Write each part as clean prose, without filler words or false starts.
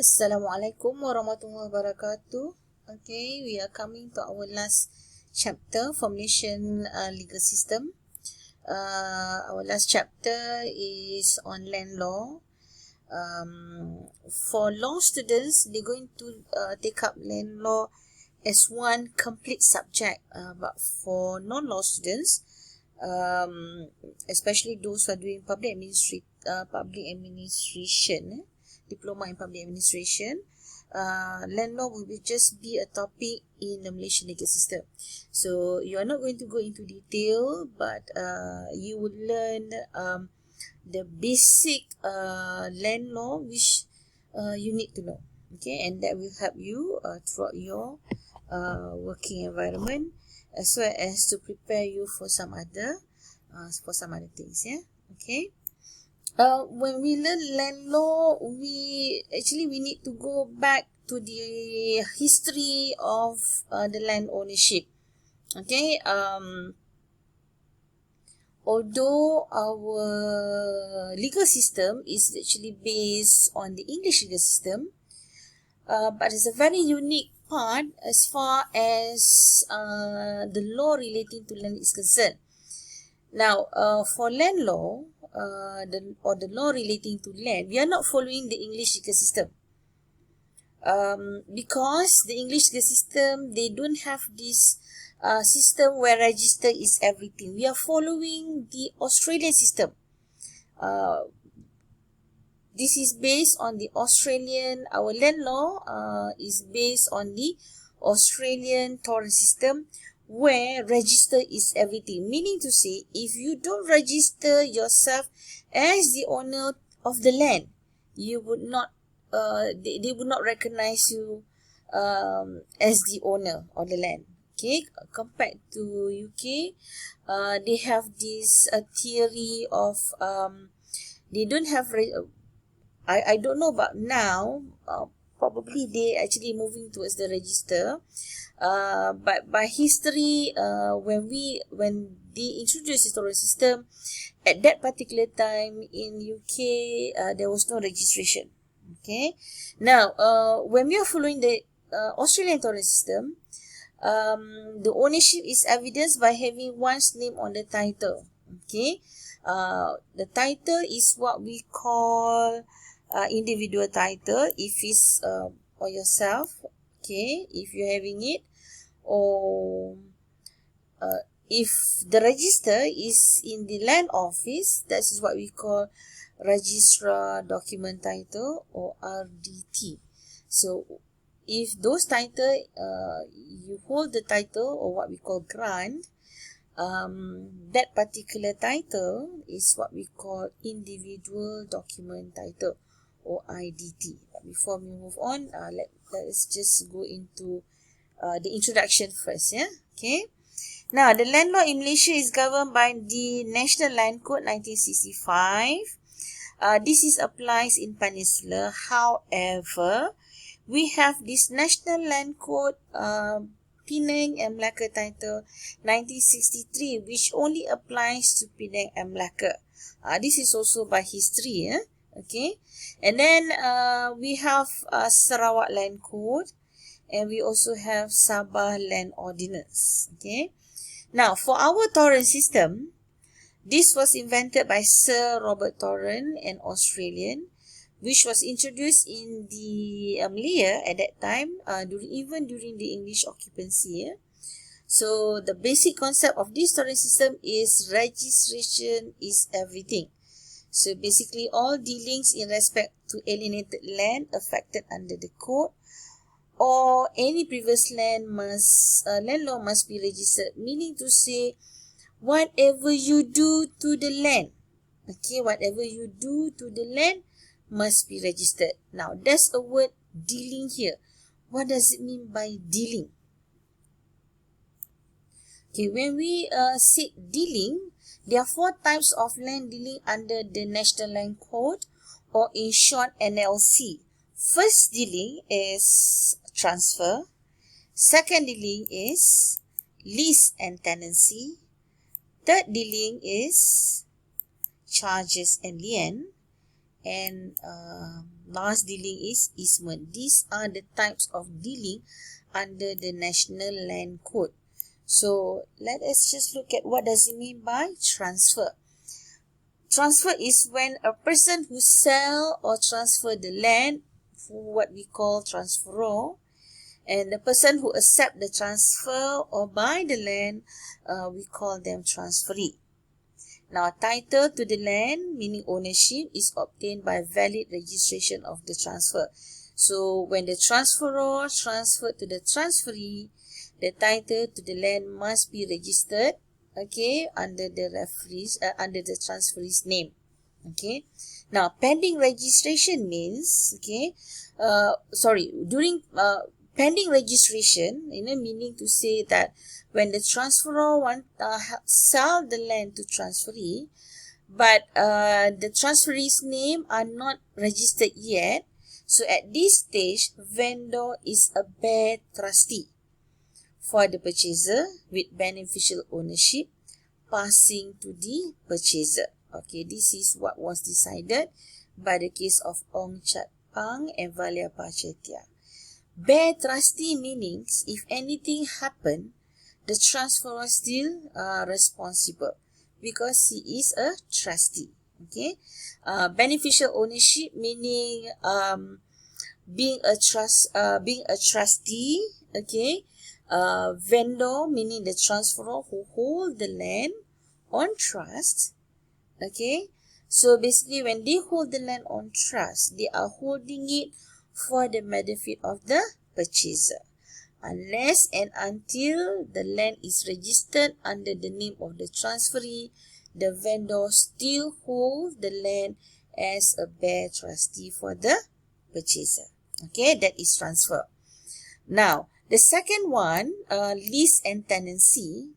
Assalamualaikum warahmatullahi wabarakatuh. Okay, we are coming to our last chapter, Formation Legal System. Our last chapter is on land law. For law students, they're going to take up land law as one complete subject. But for non-law students, especially those who are doing public administration, diploma in public administration, land law will just be a topic in the Malaysian legal system. So you are not going to go into detail, but you will learn the basic land law which you need to know. Okay, and that will help you throughout your working environment, as well as to prepare you for some other things. Yeah. Okay. When we learn land law, we need to go back to the history of the land ownership. Okay. Although our legal system is actually based on the English legal system, but it's a very unique part as far as the law relating to land is concerned. Now, for land law, the law relating to land, we are not following the English legal system. Because the English legal system, they don't have this system where register is everything. We are following the Australian system. This is based on the Australian, our land law is based on the Australian torrent system, where register is everything. Meaning to say, if you don't register yourself as the owner of the land, you would not, they would not recognize you as the owner of the land. Okay, compared to UK, they have this theory of they don't have. I don't know about now. Probably they actually moving towards the register. But by history, when they introduced the torrent system, at that particular time in UK, there was no registration. Okay. Now, when we are following the Australian torrent system, the ownership is evidenced by having one's name on the title. Okay. The title is what we call individual title, if it's or yourself. Okay, if you're having it, or if the register is in the land office, that is what we call registrar document title, or RDT. So if those title, you hold the title, or what we call grant, that particular title is what we call individual document title, or IDT. But before we move on, let's just go into the introduction first. Yeah. Okay. Now, the land law in Malaysia is governed by the National Land Code 1965. This is applies in Peninsula. However, we have this National Land Code Penang and Melaka Title 1963, which only applies to Penang and Melaka. This is also by history. Okay. And then we have Sarawak Land Code, and we also have Sabah Land Ordinance. Okay. Now, for our torrent system, this was invented by Sir Robert Torrent, an Australian, which was introduced in the Malaya at that time, even during the English occupancy. So the basic concept of this torrent system is registration is everything. So basically, all dealings in respect to alienated land affected under the code, or any previous land law must be registered. Meaning to say, whatever you do to the land, okay, whatever you do to the land must be registered. Now, there's a word dealing here. What does it mean by dealing? Okay, when we say dealing, there are 4 types of land dealing under the National Land Code, or in short NLC. First dealing is transfer. Second dealing is lease and tenancy. Third dealing is charges and lien. And last dealing is easement. These are the types of dealing under the National Land Code. So let us just look at what does it mean by transfer. Transfer is when a person who sell or transfer the land, for what we call transferor, and the person who accept the transfer or buy the land, we call them transferee. Now, title to the land, meaning ownership, is obtained by valid registration of the transfer. So, when the transferor transferred to the transferee, the title to the land must be registered, okay, under the transferee's name. Okay. Now, pending registration means, okay, pending registration, meaning to say that when the transferor sell the land to transferee, but the transferee's name are not registered yet, so at this stage, vendor is a bare trustee for the purchaser with beneficial ownership passing to the purchaser. Okay, this is what was decided by the case of Ong Chat Pang and Valia Pachetia. Bare trustee meanings if anything happen, the transferor still responsible because he is a trustee. Okay, beneficial ownership meaning being a trustee. Okay, vendor meaning the transferor who hold the land on trust. Okay, so basically when they hold the land on trust, they are holding it for the benefit of the purchaser. Unless and until the land is registered under the name of the transferee, the vendor still holds the land as a bare trustee for the purchaser. Okay, that is transfer. Now, the second one, lease and tenancy.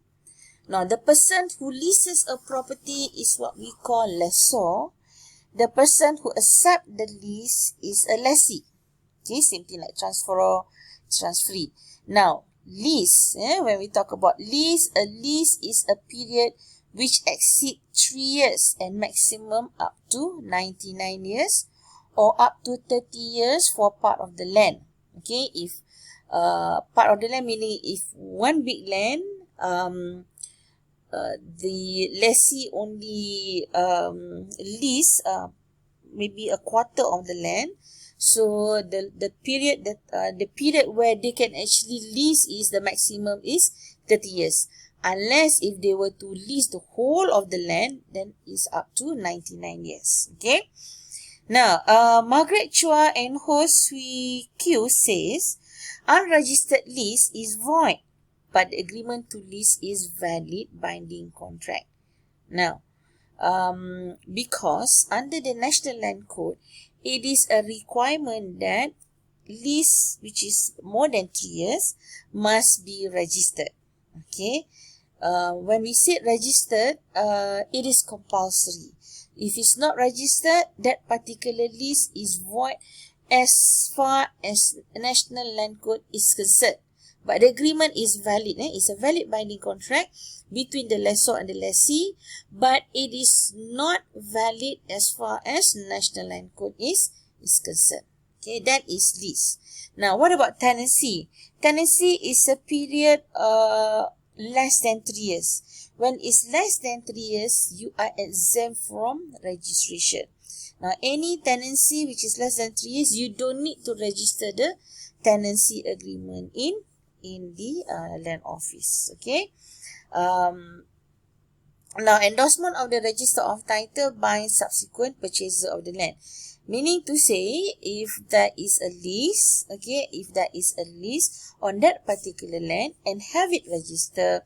Now, the person who leases a property is what we call lessor. The person who accepts the lease is a lessee. Okay, same thing like transferor, transferee. Now, lease, when we talk about lease, a lease is a period which exceeds 3 years and maximum up to 99 years or up to 30 years for part of the land. Okay, if part of the land meaning if one big land, the lessee only lease maybe a quarter of the land. So the period where they can actually lease is the maximum is 30 years. Unless if they were to lease the whole of the land, then it's up to 99 years. Okay. Now, Margaret Chua and Ho Swee Q says, unregistered lease is void, but the agreement to lease is valid binding contract. Now, because under the National Land Code, it is a requirement that lease, which is more than 3 years, must be registered. Okay. When we say registered, it is compulsory. If it's not registered, that particular lease is void as far as National Land Code is concerned. But the agreement is valid. It's a valid binding contract between the lessor and the lessee, but it is not valid as far as National Land Code is concerned. Okay, that is lease. Now, what about tenancy? Tenancy is a period less than 3 years. When it's less than 3 years, you are exempt from registration. Now, any tenancy which is less than 3 years, you don't need to register the tenancy agreement in the land office. Okay. Now, endorsement of the register of title by subsequent purchaser of the land. Meaning to say, if there is a lease, okay, if there is a lease on that particular land and have it registered,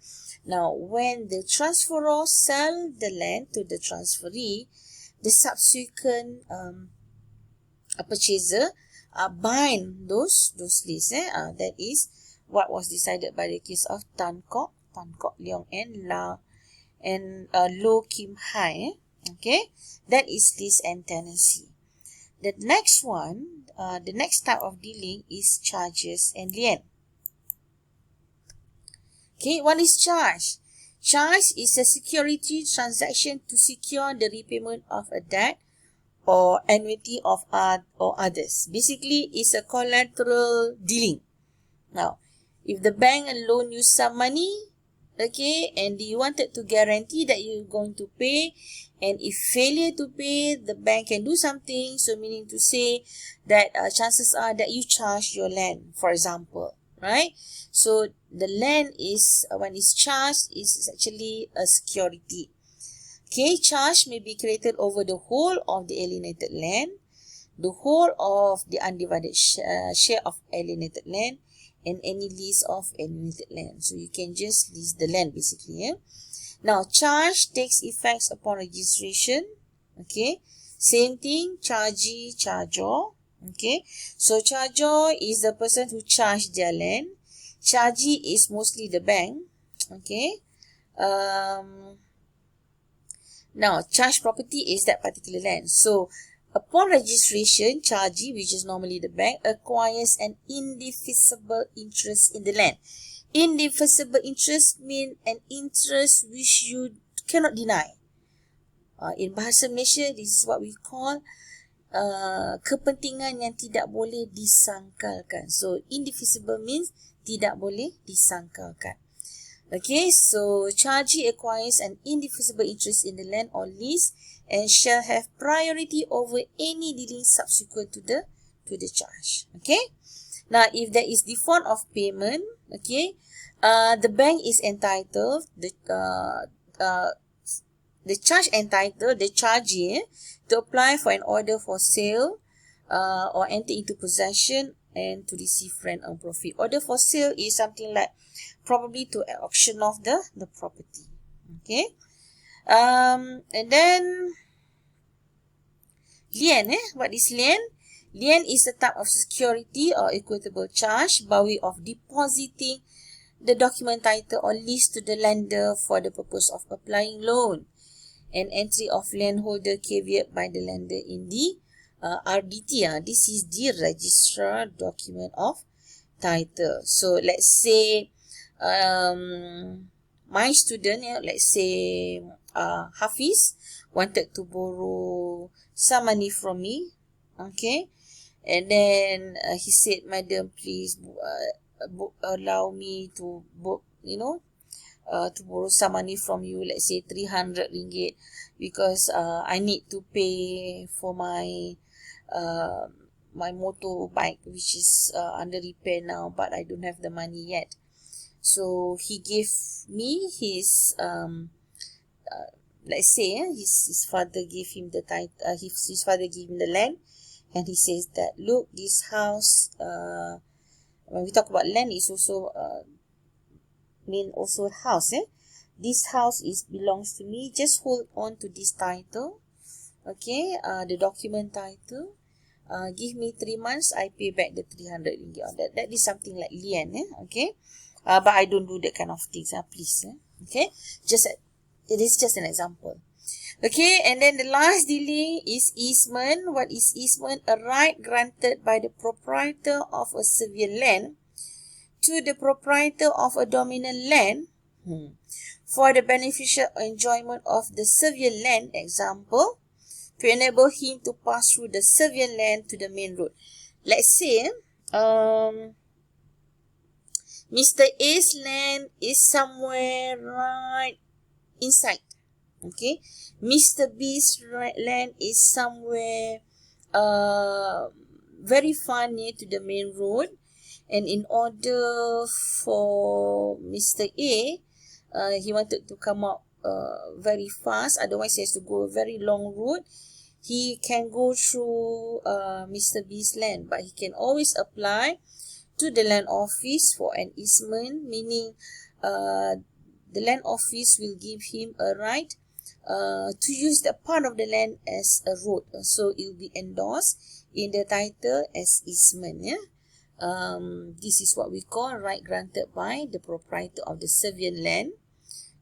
now when the transferor sell the land to the transferee, the subsequent purchaser bind those lease. That is what was decided by the case of Tan Kok Leong and Low Kim Hai. Okay, that is lease and tenancy. The next one, the next type of dealing is charges and lien. Okay, what is charge? Charge is a security transaction to secure the repayment of a debt or annuity of or others. Basically, it's a collateral dealing. Now, if the bank loan you some money, okay, and you wanted to guarantee that you're going to pay, and if failure to pay, the bank can do something, so meaning to say that chances are that you charge your land, for example, right? So the land is, when it's charged, is actually a security. Okay, charge may be created over the whole of the alienated land, the whole of the undivided share of alienated land, and any lease of alienated land. So you can just lease the land basically. Yeah? Now, charge takes effects upon registration. Okay, same thing, chargee, charger. Okay, so charger is the person who charge their land. Chargee is mostly the bank. Okay. Now, charge property is that particular land. So, upon registration, chargee, which is normally the bank, acquires an indefeasible interest in the land. Indefeasible interest means an interest which you cannot deny. In bahasa Malaysia, this is what we call kepentingan yang tidak boleh disangkalkan. So, indefeasible means tidak boleh disangkalkan. Okay, so chargee acquires an indefeasible interest in the land or lease and shall have priority over any dealing subsequent to the charge. Okay, now if there is default of payment, okay, the bank is entitled, the chargee to apply for an order for sale or enter into possession and to receive rent or profit. Order for sale is something like probably to auction off the property. Okay. And then Lien. What is Lien? Lien is a type of security or equitable charge by way of depositing the document title or lease to the lender for the purpose of applying loan. An entry of landholder caveat by the lender in the RDT. This is the registrar document of title. So let's say my student, let's say Hafiz, wanted to borrow some money from me, okay, and then he said, "Madam, please allow me to to borrow some money from you, let's say 300 ringgit, because I need to pay for my my motorbike, which is under repair now, but I don't have the money yet." So he gave me his let's say his father gave him the title. His father gave him the land, and he says that, look, this house. When we talk about land, is also mean also house. This house belongs to me. Just hold on to this title. Okay, the document title. Give me 3 months. I pay back the 300 ringgit on that. That is something like Lien. Okay. But I don't do that kind of things, please. Okay, it is just an example. Okay, and then the last dealing is easement. What is easement? A right granted by the proprietor of a servient land to the proprietor of a dominant land for the beneficial enjoyment of the servient land. Example, to enable him to pass through the servient land to the main road. Let's say, Mr. A's land is somewhere right inside. Okay, Mr. B's land is somewhere very far near to the main road, and in order for Mr. A, he wanted to come out very fast, otherwise he has to go a very long road. He can go through Mr. B's land, but he can always apply to the land office for an easement, meaning the land office will give him a right to use the part of the land as a road. So it will be endorsed in the title as easement. This is what we call right granted by the proprietor of the servient land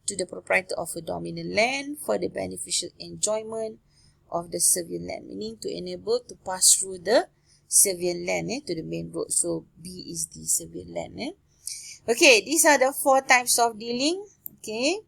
to the proprietor of a dominant land for the beneficial enjoyment of the servient land, meaning to enable to pass through the servient land to the main road. So B is the servient land. Okay, these are the 4 types of dealing. Okay.